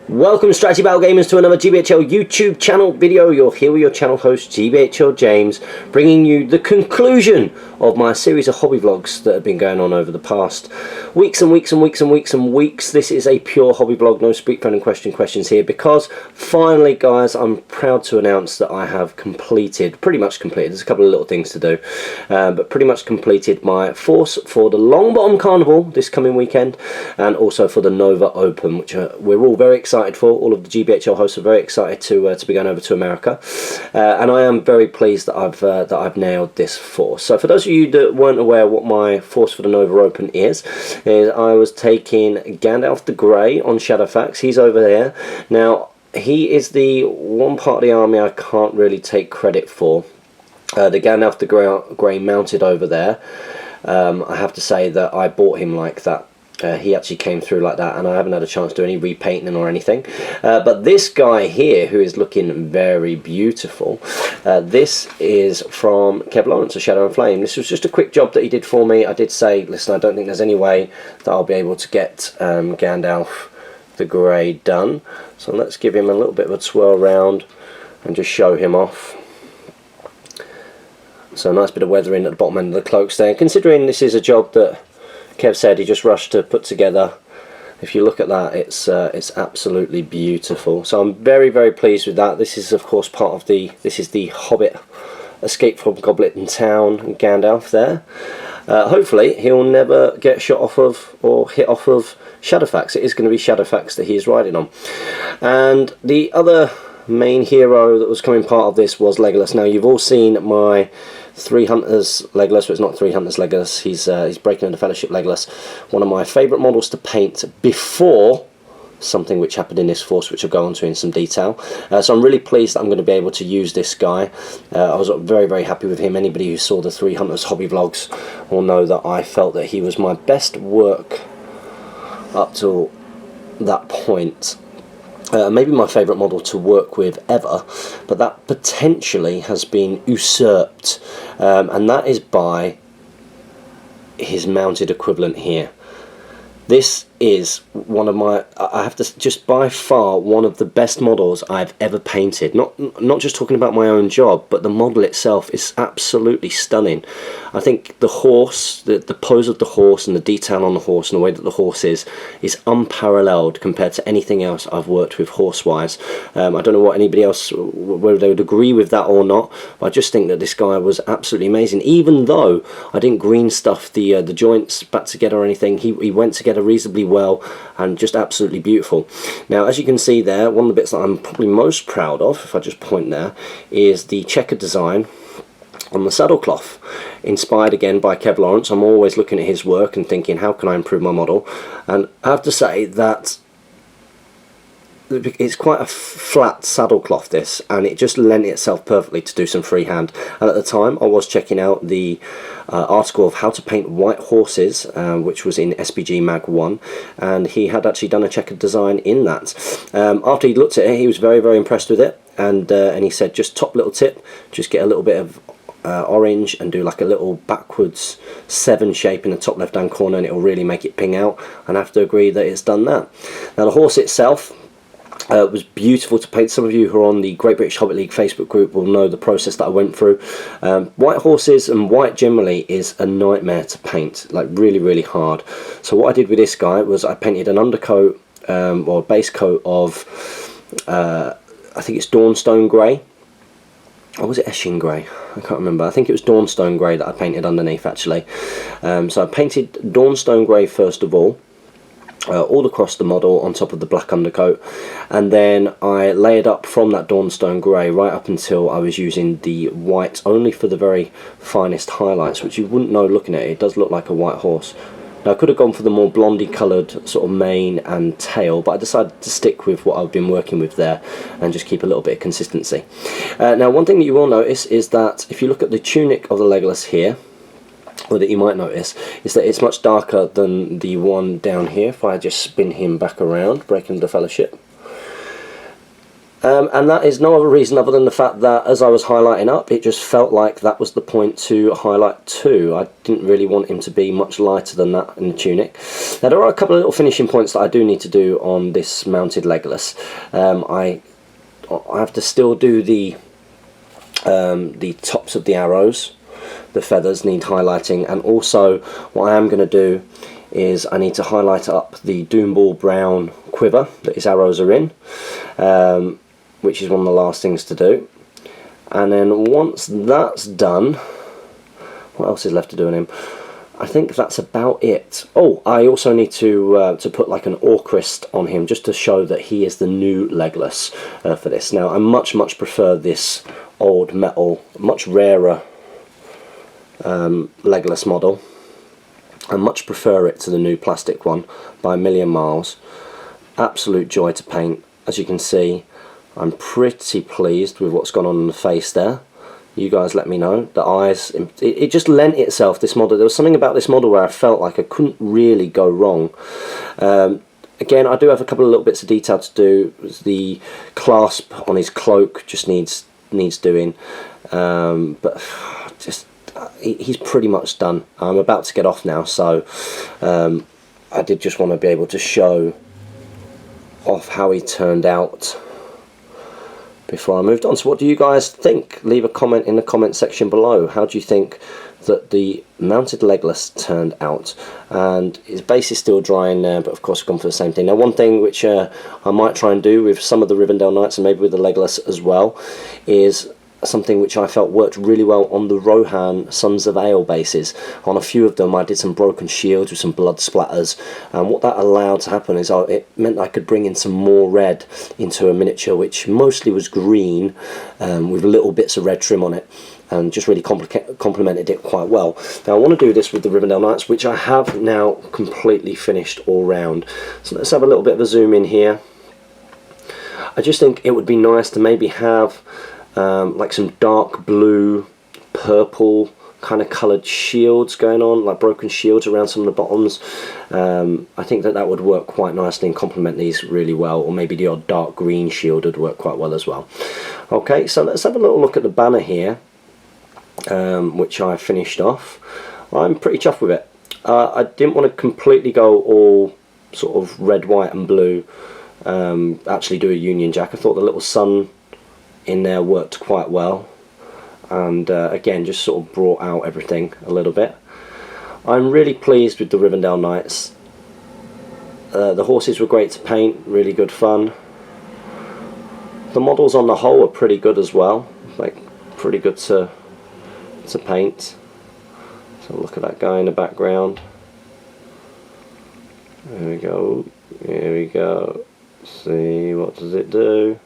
Welcome Strategy Battle Gamers to another GBHL YouTube channel video. You're here with your channel host GBHL James, bringing you the conclusion of my series of hobby vlogs that have been going on over the past weeks and weeks and weeks and weeks and weeks. This is a pure hobby vlog, no speak friend and questions here, because finally guys, I'm proud to announce that I have pretty much completed, there's a couple of little things to do, but pretty much completed my force for the Longbottom Carnival this coming weekend, and also for the Nova Open, which we're all very excited for. All of the GBHL hosts are very excited to be going over to America, and I am very pleased that I've nailed this force. So for those of you that weren't aware what my force for the Nova Open is I was taking Gandalf the Grey on Shadowfax. He's over there. Now he is the one part of the army I can't really take credit for. The Gandalf the Grey mounted over there. I have to say that I bought him like that. He actually came through like that, and I haven't had a chance to do any repainting or anything. But this guy here, who is looking very beautiful, this is from Kev Lawrence of Shadow and Flame. This was just a quick job that he did for me. I did say, listen, I don't think there's any way that I'll be able to get Gandalf the Grey done. So let's give him a little bit of a twirl round and just show him off. So a nice bit of weathering at the bottom end of the cloaks there. Considering this is a job that Kev said he just rushed to put together, if you look at that, it's absolutely beautiful. So I'm very, very pleased with that. This is of course part of this is the Hobbit Escape from Goblin Town Gandalf there. Hopefully he'll never get shot off of or hit off of Shadowfax. It is going to be Shadowfax that he is riding on. And the other main hero that was coming part of this was Legolas. Now you've all seen my Three Hunters Legolas, but it's not Three Hunters Legolas, he's Breaking into Fellowship Legolas. One of my favourite models to paint before something which happened in this force, which I'll go on to in some detail. So I'm really pleased that I'm going to be able to use this guy. I was very, very happy with him. Anybody who saw the Three Hunters hobby vlogs will know that I felt that he was my best work up to that point. Maybe my favourite model to work with ever, but that potentially has been usurped, and that is by his mounted equivalent here. This is one of my, I have to just by far one of the best models I've ever painted. Not just talking about my own job, but the model itself is absolutely stunning. I think the horse, the pose of the horse and the detail on the horse and the way that the horse is unparalleled compared to anything else I've worked with horse-wise. I don't know what anybody else, whether they would agree with that or not, but I just think that this guy was absolutely amazing. Even though I didn't green stuff the joints back together or anything, he went together reasonably well and just absolutely beautiful. Now as you can see there, one of the bits that I'm probably most proud of, if I just point there, is the checkered design on the saddle cloth, inspired again by Kev Lawrence. I'm always looking at his work and thinking, how can I improve my model? And I have to say that it's quite a flat saddle cloth this, and it just lent itself perfectly to do some freehand. And at the time I was checking out the article of how to paint white horses, which was in SPG Mag 1, and he had actually done a checkered design in that. After he looked at it, he was very, very impressed with it, and he said, just top little tip, just get a little bit of orange and do like a little backwards 7 shape in the top left hand corner, and it will really make it ping out. And I have to agree that it's done that. Now the horse itself was beautiful to paint. Some of you who are on the Great British Hobbit League Facebook group will know the process that I went through. White horses and white generally is a nightmare to paint, like really, really hard. So what I did with this guy was I painted an undercoat or base coat of I think it's Dawnstone Grey, or was it Eshin Grey? I can't remember. I think it was Dawnstone Grey that I painted underneath actually. So I painted Dawnstone Grey first of all across the model on top of the black undercoat, and then I layered up from that Dawnstone Grey right up until I was using the white only for the very finest highlights, which you wouldn't know looking at it. It does look like a white horse. Now I could have gone for the more blondie coloured sort of mane and tail, but I decided to stick with what I've been working with there and just keep a little bit of consistency. Now one thing that you will notice is that if you look at the tunic of the Legolas here, or that you might notice, is that it's much darker than the one down here. If I just spin him back around, Breaking the Fellowship, And that is no other reason other than the fact that as I was highlighting up, it just felt like that was the point to highlight to. I didn't really want him to be much lighter than that in the tunic. Now there are a couple of little finishing points that I do need to do on this mounted legless. I have to still do the tops of the arrows. The feathers need highlighting, and also what I am going to do is I need to highlight up the Doomball brown quiver that his arrows are in, which is one of the last things to do. And then once that's done, what else is left to do on him? I think that's about it. Oh, I also need to put like an orcrist on him just to show that he is the new legless for this. Now I much prefer this old metal, much rarer legless model. I much prefer it to the new plastic one by a million miles. Absolute joy to paint. As you can see, I'm pretty pleased with what's gone on in the face there. You guys let me know. The eyes, it just lent itself, this model. There was something about this model where I felt like I couldn't really go wrong. Again, I do have a couple of little bits of detail to do. The clasp on his cloak just needs doing, but just he's pretty much done. I'm about to get off now, so I did just want to be able to show off how he turned out before I moved on. So what do you guys think? Leave a comment in the comment section below. How do you think that the mounted legless turned out? And his base is still drying there, but of course I've gone for the same thing. Now one thing which I might try and do with some of the Rivendell Knights and maybe with the legless as well is something which I felt worked really well on the Rohan Sons of Ale bases. On a few of them I did some broken shields with some blood splatters, and what that allowed to happen is it meant I could bring in some more red into a miniature which mostly was green with little bits of red trim on it, and just really complemented it quite well. Now I want to do this with the Rivendell Knights, which I have now completely finished all round. So let's have a little bit of a zoom in here. I just think it would be nice to maybe have like some dark blue, purple kind of coloured shields going on, like broken shields around some of the bottoms. I think that would work quite nicely and complement these really well, or maybe the odd dark green shield would work quite well as well. Okay, so let's have a little look at the banner here, which I finished off. I'm pretty chuffed with it. I didn't want to completely go all sort of red, white and blue, actually do a Union Jack. I thought the little sun in there worked quite well, and again just sort of brought out everything a little bit. I'm really pleased with the Rivendell Knights. The horses were great to paint, really good fun. The models on the whole are pretty good as well, like pretty good to paint. So look at that guy in the background. There we go, here we go. See, what does it do?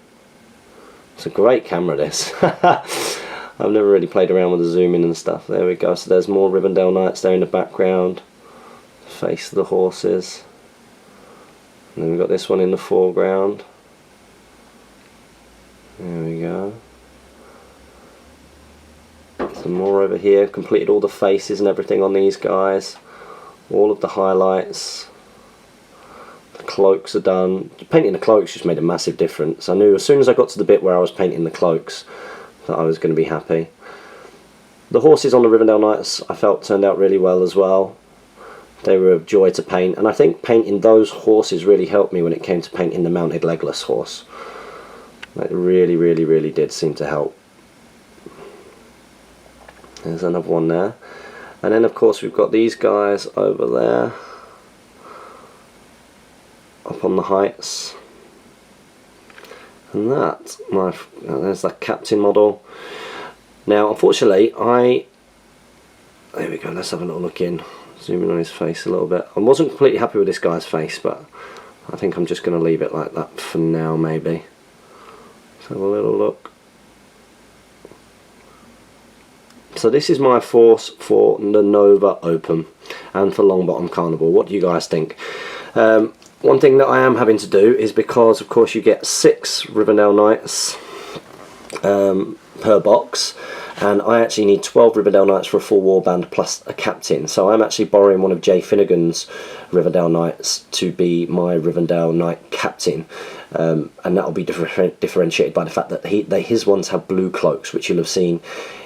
It's a great camera, this. I've never really played around with the zooming and stuff. There we go. So there's more Rivendell Knights there in the background. Face of the horses. And then we've got this one in the foreground. There we go. Some more over here. Completed all the faces and everything on these guys. All of the highlights. The cloaks are done. Painting the cloaks just made a massive difference. I knew as soon as I got to the bit where I was painting the cloaks that I was going to be happy. The horses on the Rivendell Knights I felt turned out really well as well. They were a joy to paint, and I think painting those horses really helped me when it came to painting the mounted legless horse. It really did seem to help. There's another one there. And then of course we've got these guys over there up on the heights, and there's that captain model. Now unfortunately there we go, let's have a little look in, zoom in on his face a little bit. I wasn't completely happy with this guy's face, but I think I'm just going to leave it like that for now maybe. Let's have a little look. So this is my force for the Nova Open and for Longbottom Carnival. What do you guys think? One thing that I am having to do is, because of course you get 6 Rivendell Knights per box, and I actually need 12 Rivendell Knights for a full warband plus a captain. So I'm actually borrowing one of Jay Finnegan's Rivendell Knights to be my Rivendell Knight captain, and that will be differentiated by the fact that his ones have blue cloaks, which you'll have seen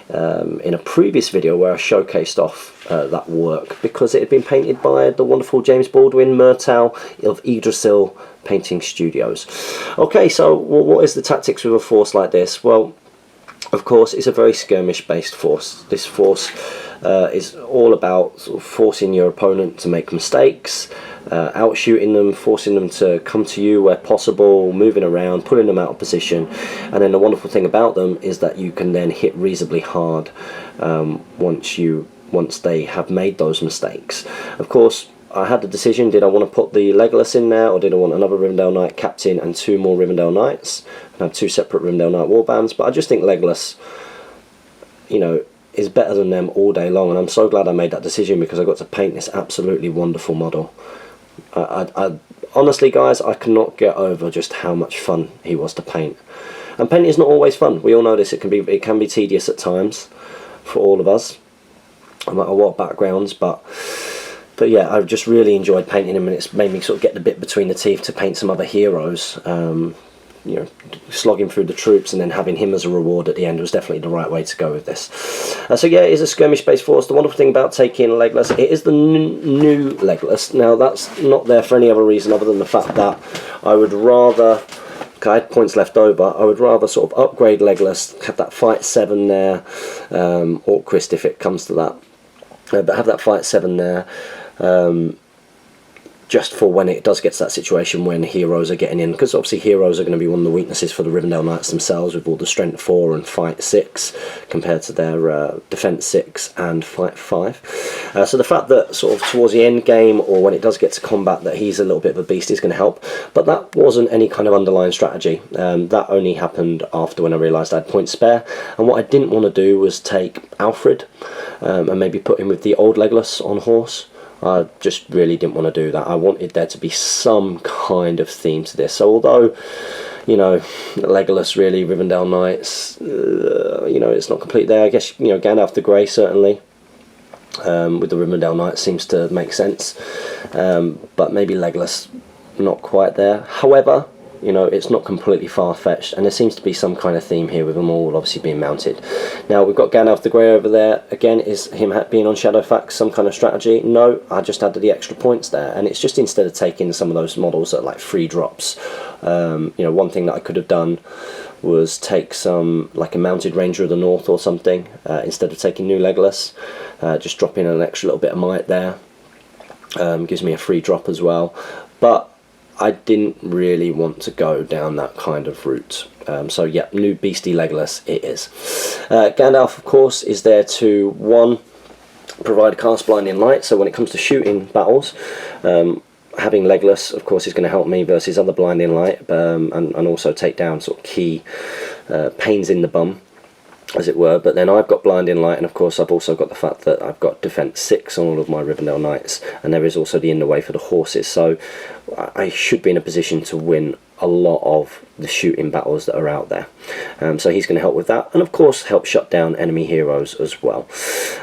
in a previous video where I showcased off that work, because it had been painted by the wonderful James Baldwin Murtaugh of Yggdrasil Painting Studios. Okay, so what is the tactics with a force like this? Well, of course, it's a very skirmish based force. This force is all about sort of forcing your opponent to make mistakes, outshooting them, forcing them to come to you where possible, moving around, pulling them out of position. And then the wonderful thing about them is that you can then hit reasonably hard once they have made those mistakes. Of course, I had the decision, did I want to put the Legolas in there, or did I want another Rivendell Knight captain and 2 more Rivendell Knights, and have 2 separate Rivendell Knight warbands? But I just think Legolas, you know, is better than them all day long, and I'm so glad I made that decision, because I got to paint this absolutely wonderful model. I honestly, guys, I cannot get over just how much fun he was to paint. And painting is not always fun. We all know this. It can be tedious at times for all of us, no matter what backgrounds. But yeah, I've just really enjoyed painting him, and it's made me sort of get the bit between the teeth to paint some other heroes. You know, slogging through the troops and then having him as a reward at the end was definitely the right way to go with this. So yeah, it is a skirmish-based force. The wonderful thing about taking Legolas, it is the new Legolas. Now, that's not there for any other reason other than the fact that I would rather, I had points left over, I would rather sort of upgrade Legolas, have that fight 7 there, Orcrist if it comes to that, but have that fight 7 there, just for when it does get to that situation when heroes are getting in, because obviously heroes are going to be one of the weaknesses for the Rivendell Knights themselves, with all the strength 4 and fight 6 compared to their defense 6 and fight 5. So the fact that sort of towards the end game, or when it does get to combat, that he's a little bit of a beast is going to help. But that wasn't any kind of underlying strategy. That only happened after, when I realised I had points spare. And what I didn't want to do was take Alfred and maybe put him with the old Legolas on horse. I just really didn't want to do that. I wanted there to be some kind of theme to this. So although, you know, Legolas really, Rivendell Knights, you know, it's not complete there. I guess, you know, Gandalf the Grey certainly, with the Rivendell Knights seems to make sense. But maybe Legolas not quite there. However, you know, it's not completely far-fetched, and there seems to be some kind of theme here with them all obviously being mounted. Now, we've got Gandalf the Grey over there. Again, is him being on Shadowfax some kind of strategy? No, I just added the extra points there, and it's just instead of taking some of those models that are like free drops, you know, one thing that I could have done was take some, like a mounted Ranger of the North or something, instead of taking new Legolas, just drop in an extra little bit of might there. Gives me a free drop as well, but I didn't really want to go down that kind of route. So yeah, new beastie Legolas it is. Gandalf, of course, is there to, 1, provide cast blinding light, so when it comes to shooting battles, having Legolas, of course, is going to help me versus other blinding light, and also take down sort of key pains in the bum, as it were. But then I've got blinding light, and of course I've also got the fact that I've got defense 6 on all of my Rivendell Knights, and there is also the in the way for the horses, so I should be in a position to win a lot of the shooting battles that are out there. So he's going to help with that, and of course help shut down enemy heroes as well.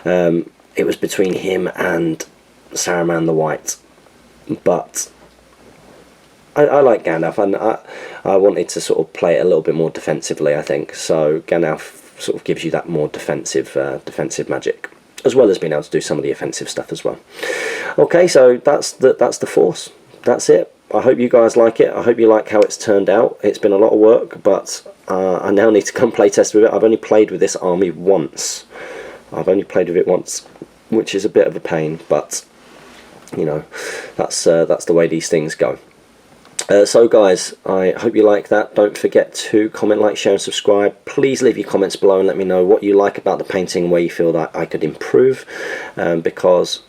It was between him and Saruman the White, but I like Gandalf, and I wanted to sort of play it a little bit more defensively, I think. So Gandalf sort of gives you that more defensive magic, as well as being able to do some of the offensive stuff as well. Okay, so that's the force. That's it. I hope you guys like it. I hope you like how it's turned out. It's been a lot of work, but I now need to come play test with it. I've only played with this army once. I've only played with it once, which is a bit of a pain, but you know, that's the way these things go. So guys, I hope you like that. Don't forget to comment, like, share and subscribe. Please leave your comments below and let me know what you like about the painting, where you feel that I could improve, because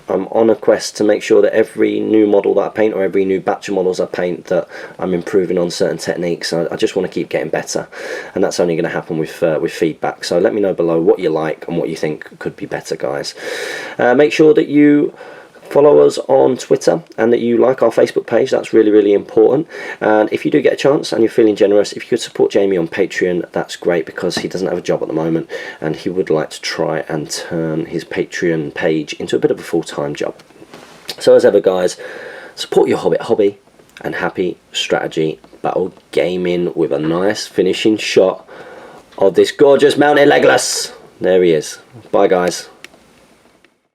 I'm on a quest to make sure that every new model that I paint, or every new batch of models I paint, that I'm improving on certain techniques. I just want to keep getting better, and that's only going to happen with feedback. So let me know below what you like and what you think could be better, guys. Make sure that you follow us on Twitter and that you like our Facebook page. That's really, really important. And if you do get a chance and you're feeling generous, if you could support Jamie on Patreon, that's great, because he doesn't have a job at the moment and he would like to try and turn his Patreon page into a bit of a full-time job. So as ever, guys, support your Hobbit hobby and happy strategy battle gaming with a nice finishing shot of this gorgeous mounted Legolas. There he is. Bye, guys.